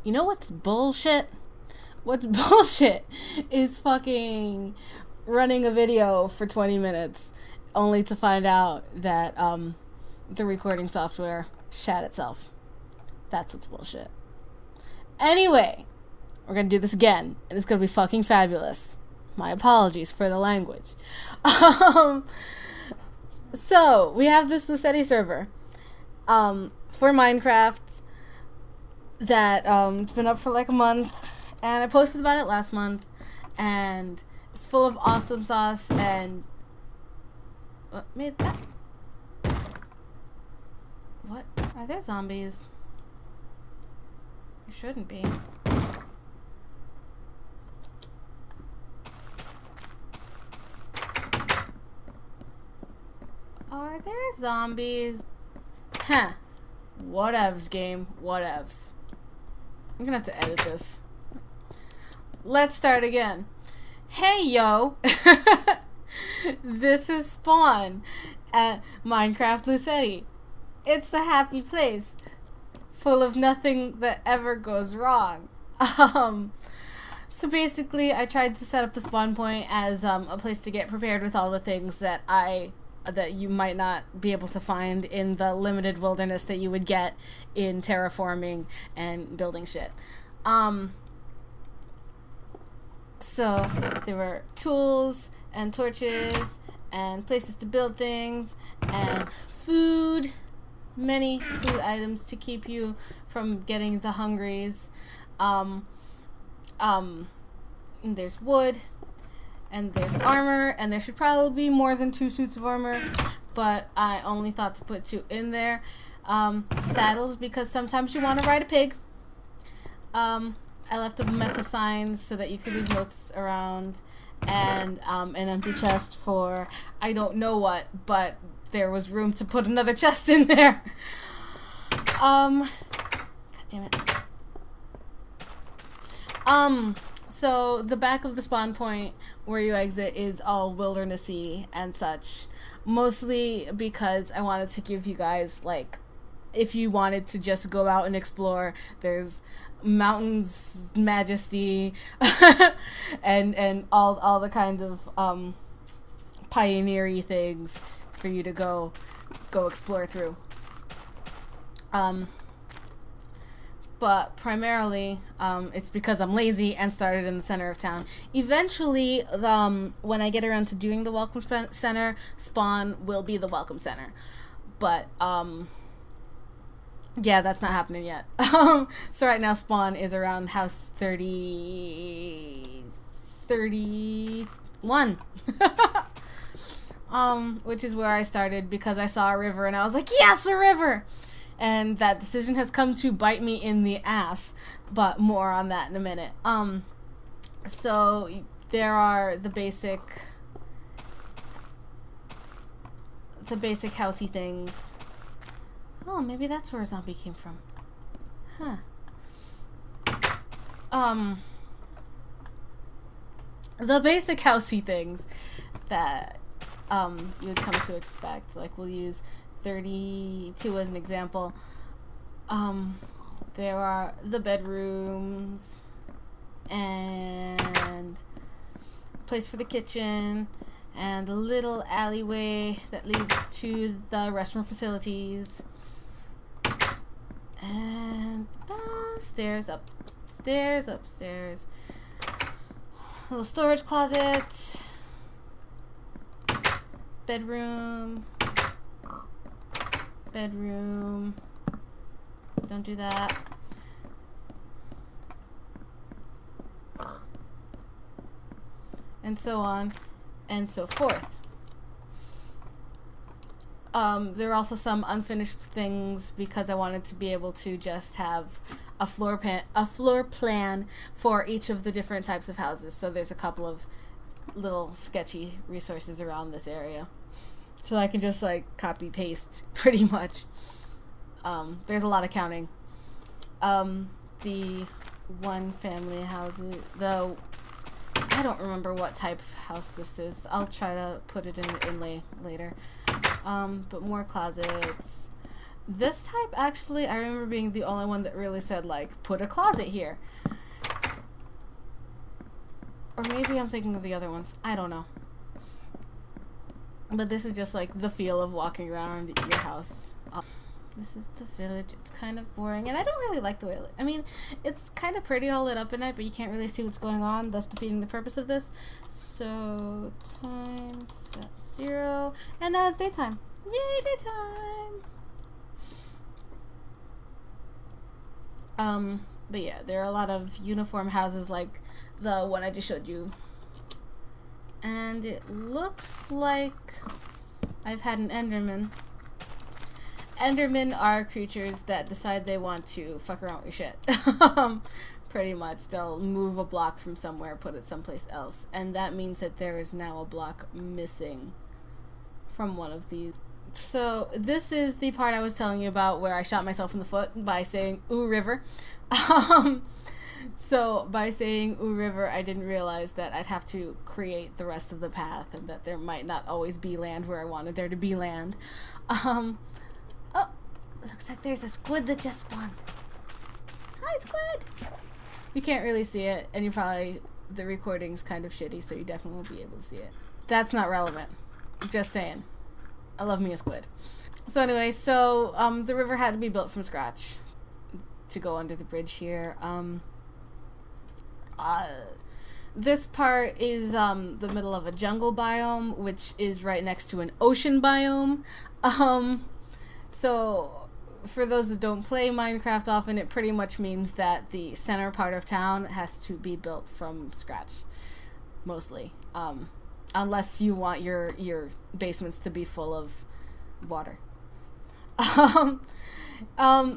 You know what's bullshit? What's bullshit is fucking running a video for 20 minutes only to find out that the recording software shat itself. That's what's bullshit. Anyway, we're gonna do this again, and it's gonna be fucking fabulous. My apologies for the language. So, we have this Luceti server for Minecraft that it's been up for like a month, and I posted about it last month, and it's full of awesome sauce. And what made that? What? Are there zombies? It shouldn't be. Are there zombies? Huh. Whatevs, game. Whatevs. I'm gonna have to edit this. Let's start again. Hey, yo! This is Spawn at Minecraft Luceti. It's a happy place, full of nothing that ever goes wrong. So basically, I tried to set up the spawn point as a place to get prepared with all the things that you might not be able to find in the limited wilderness that you would get in terraforming and building shit. So there were tools and torches and places to build things and food, many food items to keep you from getting the hungries. There's wood, and there's armor, and there should probably be more than 2 suits of armor, but I only thought to put 2 in there. Saddles, because sometimes you want to ride a pig. I left a mess of signs so that you could leave notes around, and an empty chest for I don't know what, but there was room to put another chest in there. God damn it. So the back of the spawn point where you exit is all wildernessy and such, mostly because I wanted to give you guys, like, if you wanted to just go out and explore, there's mountains, majesty, and all the kind of pioneer-y things for you to go explore through. But primarily, it's because I'm lazy and started in the center of town. Eventually, when I get around to doing the welcome center, spawn will be the welcome center. But, yeah, that's not happening yet. So right now, spawn is around house 31. Which is where I started because I saw a river and I was like, yes, a river! And that decision has come to bite me in the ass, but more on that in a minute. So there are the basic housey things. Oh, maybe that's where a zombie came from. Huh. The basic housey things that you would come to expect. Like, we'll use 32 as an example. There are the bedrooms and a place for the kitchen and a little alleyway that leads to the restroom facilities and stairs upstairs, little storage closet, bedroom, don't do that, and so on and so forth. There are also some unfinished things because I wanted to be able to just have a floor plan for each of the different types of houses. So there's a couple of little sketchy resources around this area. So I can just, like, copy paste pretty much. There's a lot of counting. The one family houses, though, I don't remember what type of house this is. I'll try to put it in the inlay later. But more closets This type, actually, I remember being the only one that really said, like, put a closet here. Or maybe I'm thinking of the other ones. I don't know. But this is just, like, the feel of walking around your house. This is the village. It's kind of boring. And I don't really like the way it looks. I mean, it's kind of pretty all lit up at night, but you can't really see what's going on, thus defeating the purpose of this. So, time set 0. And now it's daytime. Yay, daytime! But yeah, there are a lot of uniform houses like the one I just showed you. And it looks like I've had an Enderman. Endermen are creatures that decide they want to fuck around with your shit. Pretty much. They'll move a block from somewhere, put it someplace else. And that means that there is now a block missing from one of these. So this is the part I was telling you about where I shot myself in the foot by saying, ooh, river. So by saying ooh, river, I didn't realize that I'd have to create the rest of the path and that there might not always be land where I wanted there to be land. Oh, looks like there's a squid that just spawned. Hi, squid! You can't really see it, and the recording's kind of shitty, so you definitely won't be able to see it. That's not relevant. Just saying. I love me a squid. So anyway, the river had to be built from scratch to go under the bridge here. This part is the middle of a jungle biome, which is right next to an ocean biome. So for those that don't play Minecraft often, it pretty much means that the center part of town has to be built from scratch, mostly. Unless you want your basements to be full of water.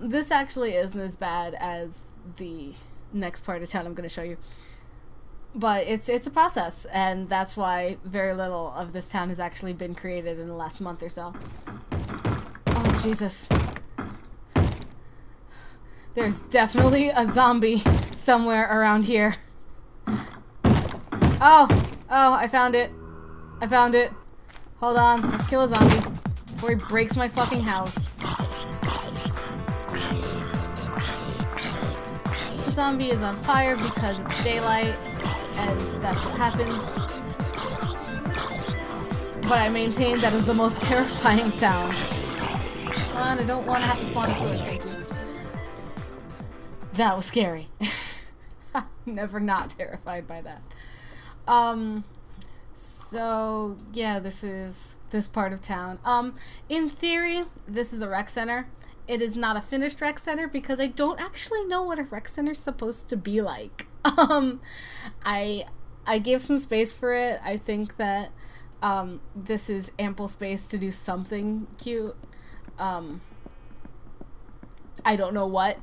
This actually isn't as bad as the next part of town I'm going to show you. But it's a process, and that's why very little of this town has actually been created in the last month or so. Oh, Jesus. There's definitely a zombie somewhere around here. Oh, I found it. I found it. Hold on, let's kill a zombie before he breaks my fucking house. The zombie is on fire because it's daylight, and that's what happens. But I maintain that is the most terrifying sound. Come on, I don't want to have to spawn a sword, thank you. That was scary. I'm never not terrified by that. So yeah, this is this part of town. In theory, this is a rec center. It is not a finished rec center because I don't actually know what a rec center is supposed to be like. I gave some space for it. I think that this is ample space to do something cute. I don't know what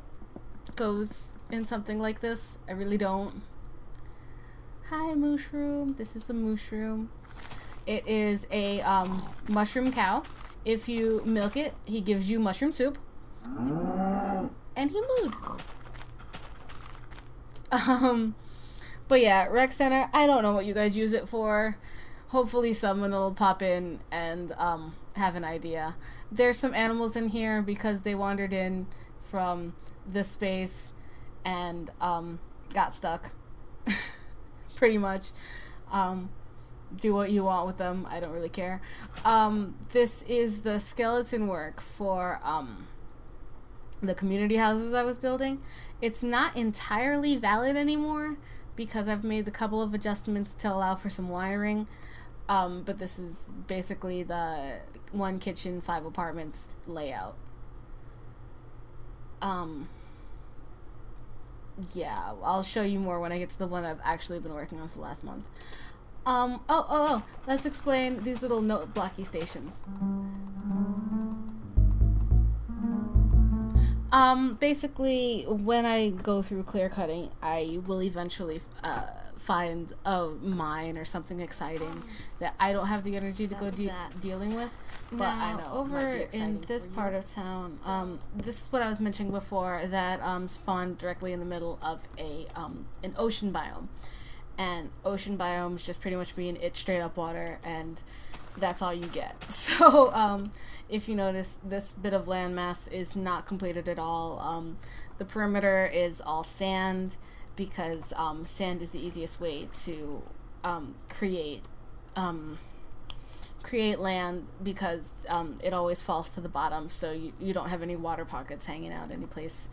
goes in something like this. I really don't. Hi, mushroom. This is a mushroom. It is a mushroom cow. If you milk it, he gives you mushroom soup. And he mooed. But yeah, rec center. I don't know what you guys use it for. Hopefully someone will pop in and have an idea. There's some animals in here because they wandered in from this space and got stuck. Pretty much. Do what you want with them. I don't really care. This is the skeleton work for the community houses I was building. It's not entirely valid anymore because I've made a couple of adjustments to allow for some wiring. But this is basically the 1 kitchen, 5 apartments layout. Yeah, I'll show you more when I get to the one I've actually been working on for the last month. Let's explain these little note blocky stations. Basically, when I go through clear cutting, I will eventually find a mine or something exciting that I don't have the energy to go dealing with. But now, I know over in this part of town, this is what I was mentioning before, that spawned directly in the middle of an ocean biome. And ocean biomes just pretty much mean it's straight up water, and that's all you get. So if you notice, this bit of landmass is not completed at all. The perimeter is all sand because sand is the easiest way to create create land, because it always falls to the bottom, so you don't have any water pockets hanging out any place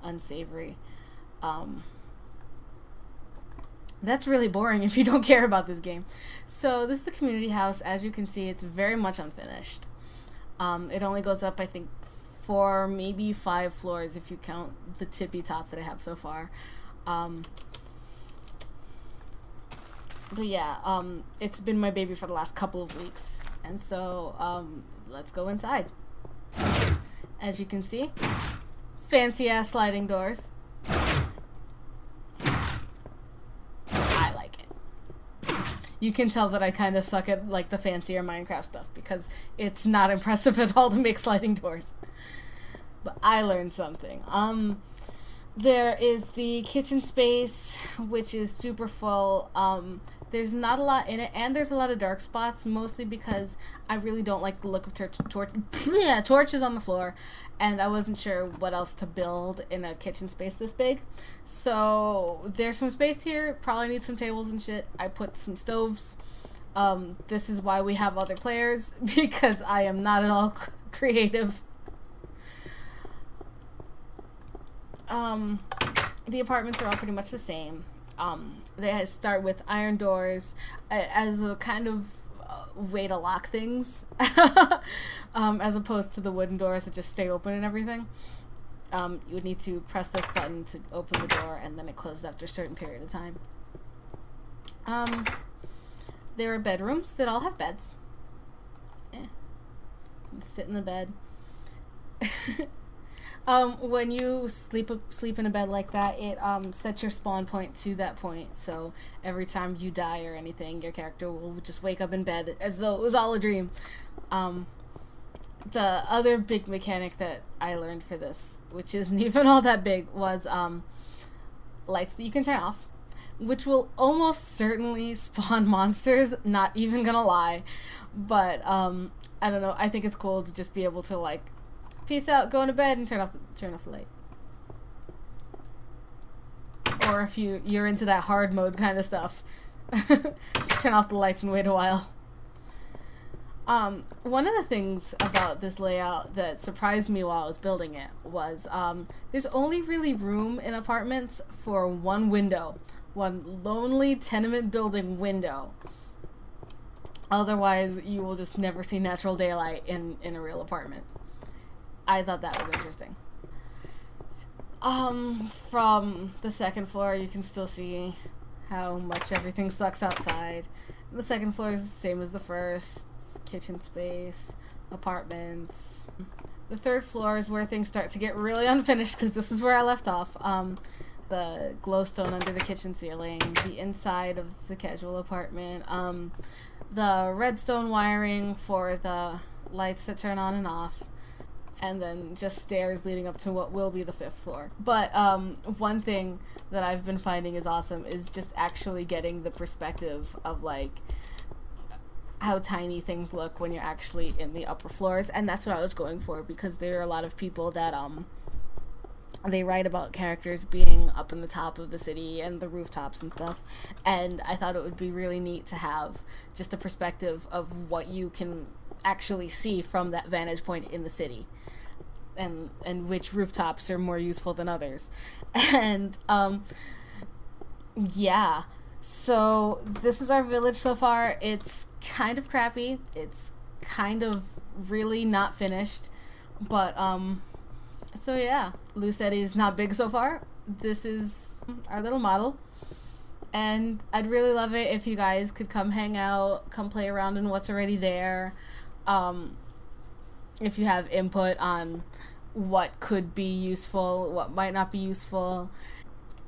unsavory. That's really boring if you don't care about this game. So this is the community house. As you can see, it's very much unfinished. It only goes up, I think, 4, maybe 5 floors if you count the tippy top that I have so far. But yeah, it's been my baby for the last couple of weeks. And so, let's go inside. As you can see, fancy ass sliding doors. I like it. You can tell that I kind of suck at like the fancier Minecraft stuff because it's not impressive at all to make sliding doors. But I learned something. There is the kitchen space, which is super full. There's not a lot in it, and there's a lot of dark spots, mostly because I really don't like the look of torches on the floor, and I wasn't sure what else to build in a kitchen space this big. So there's some space here, probably need some tables and shit. I put some stoves. This is why we have other players, because I am not at all creative. The apartments are all pretty much the same. They start with iron doors as a kind of way to lock things, as opposed to the wooden doors that just stay open and everything. You would need to press this button to open the door, and then it closes after a certain period of time. There are bedrooms that all have beds. Sit in the bed. When you sleep in a bed like that, it sets your spawn point to that point. So every time you die or anything, your character will just wake up in bed as though it was all a dream. The other big mechanic that I learned for this, which isn't even all that big, was lights that you can turn off, which will almost certainly spawn monsters, not even gonna lie. But I don't know, I think it's cool to just be able to like, peace out, go into bed, and turn off the light. Or if you're into that hard mode kind of stuff, just turn off the lights and wait a while. One of the things about this layout that surprised me while I was building it was there's only really room in apartments for one window, one lonely tenement building window. Otherwise, you will just never see natural daylight in a real apartment. I thought that was interesting. From the second floor, you can still see how much everything sucks outside. The second floor is the same as the first. Kitchen space, apartments. The third floor is where things start to get really unfinished, because this is where I left off. The glowstone under the kitchen ceiling, the inside of the casual apartment, the redstone wiring for the lights that turn on and off, and then just stairs leading up to what will be the 5th floor. But one thing that I've been finding is awesome is just actually getting the perspective of like how tiny things look when you're actually in the upper floors, and that's what I was going for, because there are a lot of people that they write about characters being up in the top of the city and the rooftops and stuff, and I thought it would be really neat to have just a perspective of what you can actually see from that vantage point in the city, and which rooftops are more useful than others. And yeah, so this is our village so far. It's kind of crappy, it's kind of really not finished, but so yeah, Luceti is not big so far. This is our little model, and I'd really love it if you guys could come hang out, come play around in what's already there. If you have input on what could be useful, what might not be useful.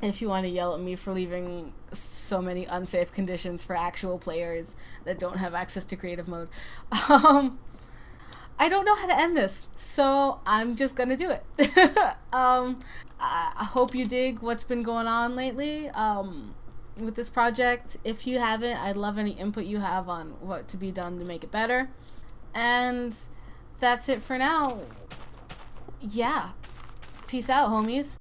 If you want to yell at me for leaving so many unsafe conditions for actual players that don't have access to creative mode. I don't know how to end this, so I'm just gonna do it. I hope you dig what's been going on lately. with this project. If you haven't, I'd love any input you have on what to be done to make it better. And that's it for now. Yeah. Peace out, homies.